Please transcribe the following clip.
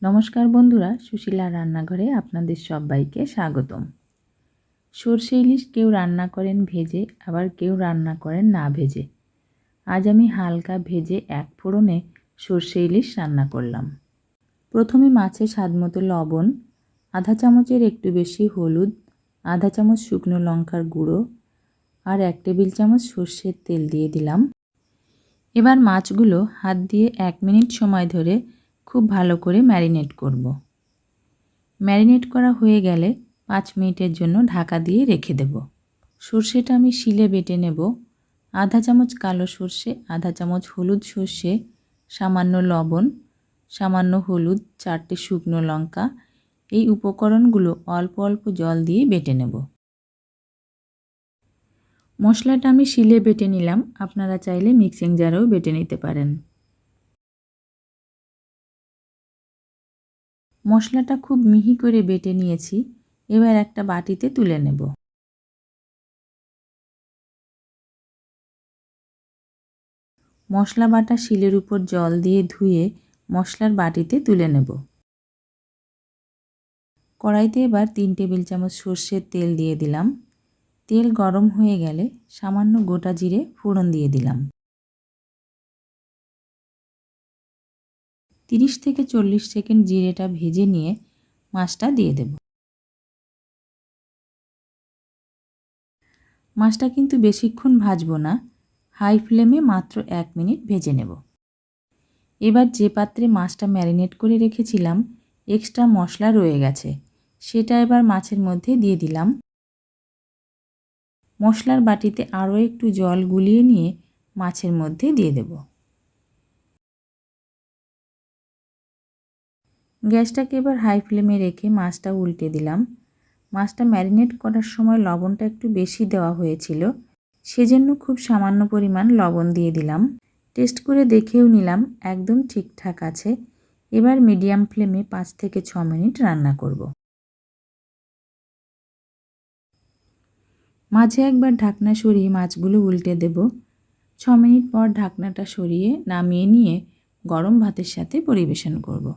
নমস্কার বন্ধুরা, সুশীলা রান্নাঘরে আপনাদের সবাইকে স্বাগতম। সরষে ইলিশ কেউ রান্না করেন ভেজে, আবার কেউ রান্না করেন না ভেজে। আজ আমি হালকা ভেজে এক ফোড়নে সরষে ইলিশ রান্না করলাম। প্রথমে মাছে স্বাদমতো লবণ, আধা চামচের একটু বেশি হলুদ, আধা চামচ শুকনো লঙ্কার গুঁড়ো আর 1 টেবিল চামচ সর্ষের তেল দিয়ে দিলাম। এবার মাছগুলো হাত দিয়ে 1 মিনিট সময় ধরে খুব ভালো করে ম্যারিনেট করব। ম্যারিনেট করা হয়ে গেলে 5 মিনিটের জন্য ঢাকা দিয়ে রেখে দেব। সর্ষেটা আমি শিলে বেটে নেব। আধা চামচ কালো সর্ষে, আধা চামচ হলুদ সর্ষে, সামান্য লবণ, সামান্য হলুদ, 4টে শুকনো লঙ্কা, এই উপকরণগুলো অল্প অল্প জল দিয়ে বেটে নেব। মশলাটা আমি শিলে বেটে নিলাম, আপনারা চাইলে মিক্সিং জারেও বেটে নিতে পারেন। মশলাটা খুব মিহি করে বেটে নিয়েছি, এবার একটা বাটিতে তুলে নেব। মশলা বাটা শিলের উপর জল দিয়ে ধুয়ে মশলার বাটিতে তুলে নেব। কড়াইতে এবার 3 টেবিল চামচ সর্ষের তেল দিয়ে দিলাম। তেল গরম হয়ে গেলে সামান্য গোটা জিরে ফোড়ন দিয়ে দিলাম। 30 থেকে 40 সেকেন্ড জিরেটা ভেজে নিয়ে মাছটা দিয়ে দেব। মাছটা কিন্তু বেশিক্ষণ ভাজবো না, হাই ফ্লেমে মাত্র 1 মিনিট ভেজে নেব। এবার যে পাত্রে মাছটা ম্যারিনেট করে রেখেছিলাম, এক্সট্রা মশলা রয়ে গেছে, সেটা এবার মাছের মধ্যে দিয়ে দিলাম। মশলার বাটিতে আরও একটু জল গুলিয়ে নিয়ে মাছের মধ্যে দিয়ে দেব। গ্যাসটাকে এবার হাই ফ্লেমে রেখে মাছটা উল্টে দিলাম। মাছটা ম্যারিনেট করার সময় লবণটা একটু বেশি দেওয়া হয়েছিল, সেজন্য খুব সামান্য পরিমাণ লবণ দিয়ে দিলাম। টেস্ট করে দেখেও নিলাম, একদম ঠিকঠাক আছে। এবার মিডিয়াম ফ্লেমে 5 থেকে 6 মিনিট রান্না করব। মাঝে একবার ঢাকনা সরিয়ে মাছগুলো উল্টে দেব। 6 মিনিট পর ঢাকনাটা সরিয়ে নামিয়ে নিয়ে গরম ভাতের সাথে পরিবেশন করব।